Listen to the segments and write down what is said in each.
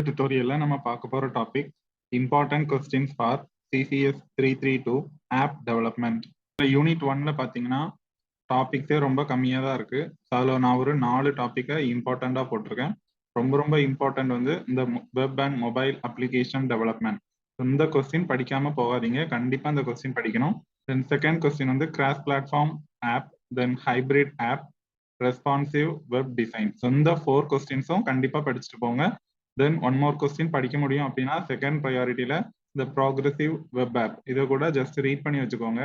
tutorial நம்ம பார்க்க போற topic important questions for CCS 332 app development. Unit 1ல பாத்தீங்கன்னா டாபிக்ஸே ரொம்ப கம்மியா தான் இருக்கு. அதுல நான் ஒரு 4 டாபிக்கை இம்பார்ட்டண்டா போட்டிருக்கேன். ரொம்ப ரொம்ப இம்பார்ட்டன்ட் வந்து இந்த web and mobile application development. இந்த கொஸ்டின் படிக்காம போகாதீங்க, கண்டிப்பா இந்த கொஸ்டின் படிக்கணும். தென் செகண்ட் கொஸ்டின் வந்து cross platform app, then hybrid app, responsive web design. இந்த 4 கொஸ்டின்ஸும் கண்டிப்பா படிச்சுட்டு போங்க. தென் ஒன் மோர் கொஸ்டின் படிக்க முடியும் அப்படின்னா செகண்ட் ப்ரையாரிட்டியில இந்த ப்ராக்ரெசிவ் வெப் ஆப், இதை கூட ஜஸ்ட் ரீட் பண்ணி வச்சுக்கோங்க.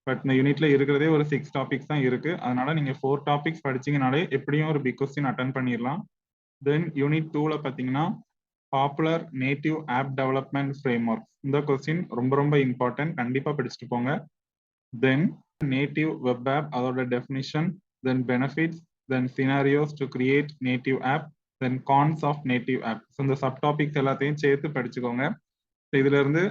பட் இந்த யூனிட்ல இருக்கிறதே ஒரு 6 டாபிக்ஸ் தான் இருக்கு. அதனால நீங்க 4 டாபிக்ஸ் படிச்சீங்கனாலே எப்படியும் ஒரு பிக் கொஸ்டின் அட்டன் பண்ணிடலாம். தென் யூனிட் 2ல பாத்தீங்கன்னா popular native app development framework. இந்த கொஸ்டின் ரொம்ப ரொம்ப இம்பார்ட்டன்ட், கண்டிப்பா படிச்சுட்டு போங்க. தென் நேட்டிவ் வெப் ஆப், அதோட definition, then benefits, then scenarios to create native app, then cons of native app. இந்த சப் டாபிக்ஸ் எல்லாத்தையும் சேர்த்து படிச்சுக்கோங்க. இதுல இருந்து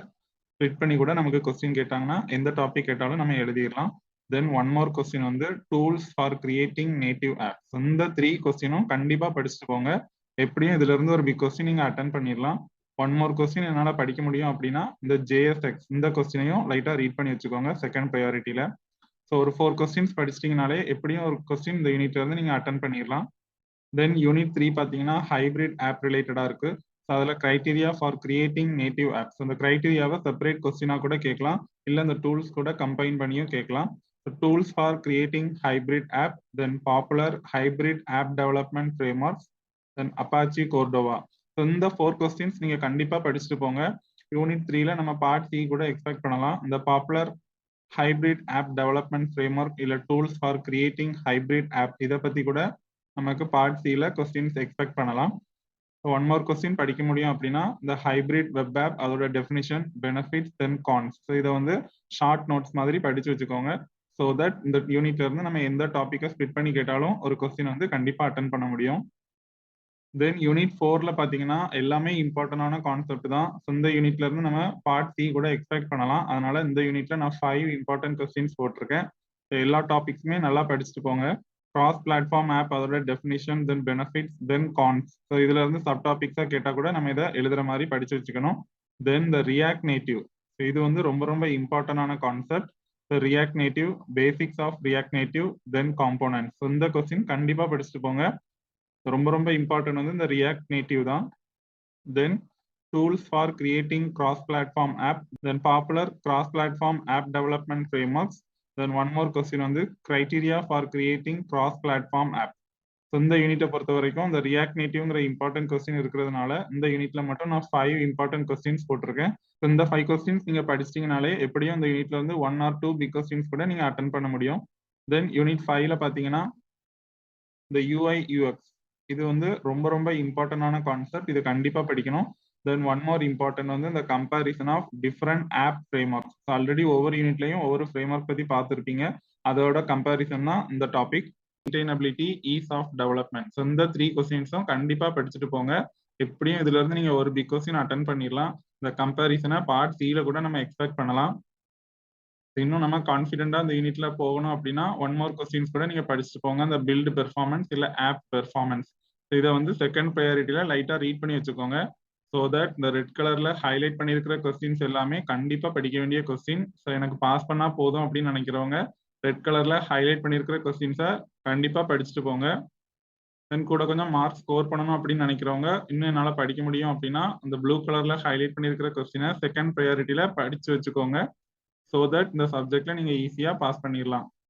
ஸ்பிளிட் பண்ணி கூட நமக்கு கொஸ்டின் கேட்டாங்கன்னா எந்த டாபிக் கேட்டாலும் நம்ம எழுதிடலாம். தென் ஒன் மோர் கொஸ்டின் வந்து tools for creating native app. இந்த 3 கொஸ்டினும் கண்டிப்பா படிச்சுட்டு போங்க. எப்படியும் இதுல இருந்து ஒரு பிக் கொஸ்டின் நீங்க அட்டன் பண்ணிடலாம். ஒன் மோர் கொஸ்டின் என்னால படிக்க முடியும் அப்படின்னா இந்த ஜேஎஸ்எக்ஸ், இந்த கொஸ்டினையும் லைட்டா ரீட் பண்ணி வச்சுக்கோங்க செகண்ட் ப்ரையாரிட்டியில. ஸோ ஒரு 4 கொஸ்டின்ஸ் படிச்சிட்டிங்கனாலே எப்படியும் ஒரு கொஸ்டின் இந்த யூனிட்ல இருந்து நீங்க அட்டன் பண்ணிடலாம். தென் யூனிட் 3 பாத்தீங்கன்னா ஹைபிரிட் ஆப் ரிலேட்டடா இருக்கு. அதுல criteria for creating native apps. அந்த கிரைட்டீரியாவை செப்பரேட் கொஸ்டினா கூட கேட்கலாம், இல்ல இந்த டூல்ஸ் கூட கம்பைன் பண்ணியும் கேட்கலாம். Tools for creating hybrid app, then popular hybrid app development frameworks, then Apache Cordova. இந்த 4 கொஸ்டின்ஸ் நீங்க கண்டிப்பா படிச்சுட்டு போங்க. யூனிட் 3ல நம்ம பார்ட் சி கூட எக்ஸ்பெக்ட் பண்ணலாம். இந்த popular hybrid app development framework இல்ல tools for creating hybrid app, இதை பத்தி கூட நமக்கு பார்ட் சில கொஸ்டின்ஸ் எக்ஸ்பெக்ட் பண்ணலாம். ஒன் மோர் கொஸ்டின் படிக்க முடியும் அப்படின்னா இந்த ஹைபிரிட் வெப் ஆப், அதோட டெஃபினிஷன், பெனிஃபிட்ஸ், தென் கான்ஸ். இதை வந்து ஷார்ட் நோட்ஸ் மாதிரி படிச்சு வச்சுக்கோங்க. ஸோ தட் இந்த யூனிட்ல இருந்து நம்ம எந்த டாபிக்கை ஸ்பிளிட் பண்ணி கேட்டாலும் ஒரு கொஸ்டின் வந்து கண்டிப்பா அட்டன் பண்ண முடியும். தென் யூனிட் 4ல பாத்தீங்கன்னா எல்லாமே இம்பார்ட்டன்டான கான்செப்ட் தான். இந்த யூனிட்ல இருந்து நம்ம பார்ட் சி கூட எக்ஸ்பெக்ட் பண்ணலாம். அதனால இந்த யூனிட்ல நான் 5 இம்பார்ட்டன்ட் கொஸ்டின்ஸ் போட்டிருக்கேன். எல்லா டாபிக்ஸுமே நல்லா படிச்சுட்டு போங்க. கிராஸ் பிளாட்ஃபார்ம் ஆப், அதோட definition, then benefits, then cons. So இதுல இருந்து சப் டாபிக்ஸா கேட்டா கூட நம்ம இதை எழுதுற மாதிரி படிச்சு வச்சுக்கணும். தென் த ரியாக்ட் நேட்டிவ், இது வந்து ரொம்ப ரொம்ப இம்பார்ட்டன்டான கான்செப்ட். React Native, basics of React Native, then components. இந்த கொஸ்டின் கண்டிப்பா படிச்சுட்டு போங்க. ரொம்ப ரொம்ப இம்பார்ட்டன்ட் வந்து இந்த ரியாக்ட் நேட்டிவ் தான். Then tools for creating cross platform app, then popular cross platform app development frameworks, then one more question வந்து criteria for creating cross platform app. இந்த யூனிட்டை பொறுத்த வரைக்கும் இந்த ரியாக்ட் நேட்டிவ்ங்கிற இம்பார்ட்டன்ட் கொஸ்டின் இருக்கிறதுனால இந்த யூனிட்ல மட்டும் நான் 5 இம்பார்ட்டன்ட் கொஸ்டின்ஸ் போட்டிருக்கேன். இந்த 5 கொஸ்டின்ஸ் நீங்க படிச்சிட்டீங்கனாலே எப்படியும் இந்த யூனிட்ல வந்து 1 or 2 பிக் கொஸ்டின்ஸ் கூட நீங்க அட்டன் பண்ண முடியும். தென் யூனிட் 5ல பாத்தீங்கன்னா இந்த யூஐ யூஎக்ஸ், இது வந்து ரொம்ப ரொம்ப இம்பார்ட்டன்டான கான்செப்ட். இது கண்டிப்பா படிக்கணும். தென் ஒன் மோர் இம்பார்ட்டன்ட் வந்து இந்த comparison of different app frameworks. Already ஒவ்வொரு யூனிட்லையும் ஒவ்வொரு ஃப்ரேம் ஒர்க் பத்தி பார்த்துருப்பீங்க. அதோட கம்பேரிசன் தான் இந்த topic. Maintainability, ease of development. இந்த 3 கொஸ்டின்ஸும் கண்டிப்பா படிச்சுட்டு போங்க. எப்படியும் இதுல இருந்து நீங்க ஒரு பிக் கொஸ்டின் அட்டன் பண்ணிடலாம். இந்த கம்பேரிசனை பார்ட் சில கூட நம்ம எக்ஸ்பெக்ட் பண்ணலாம். இன்னும் நம்ம கான்ஃபிடென்ட்டா இந்த யூனிட்ல போகணும் அப்படின்னா ஒன் மோர் கொஸ்டின்ஸ் கூட நீங்க படிச்சுட்டு போங்க. இந்த பில்ட் பெர்ஃபார்மன்ஸ் இல்ல ஆப் பெர்ஃபார்மன்ஸ், இதை வந்து செகண்ட் ப்ரையாரிட்டியில லைட்டா ரீட் பண்ணி வச்சுக்கோங்க. ஸோ தட் இந்த ரெட் கலர்ல ஹைலைட் பண்ணியிருக்கிற கொஸ்டின்ஸ் எல்லாமே கண்டிப்பா படிக்க வேண்டிய கொஸ்டின். ஸோ எனக்கு பாஸ் பண்ணா போதும் அப்படின்னு நினைக்கிறவங்க ரெட் கலர்ல ஹைலைட் பண்ணியிருக்கிற கொஸ்டின்ஸை கண்டிப்பா படிச்சுட்டு போங்க. தென் கூட கொஞ்சம் மார்க் ஸ்கோர் பண்ணணும் அப்படின்னு நினைக்கிறவங்க, இன்னும் என்னால படிக்க முடியும் அப்படின்னா இந்த ப்ளூ கலர்ல ஹைலைட் பண்ணியிருக்கிற கொஸ்டினை செகண்ட் ப்ரையாரிட்டியில படிச்சு வச்சுக்கோங்க. ஸோ தட் இந்த சப்ஜெக்ட்ல நீங்க ஈஸியா பாஸ் பண்ணிடலாம்.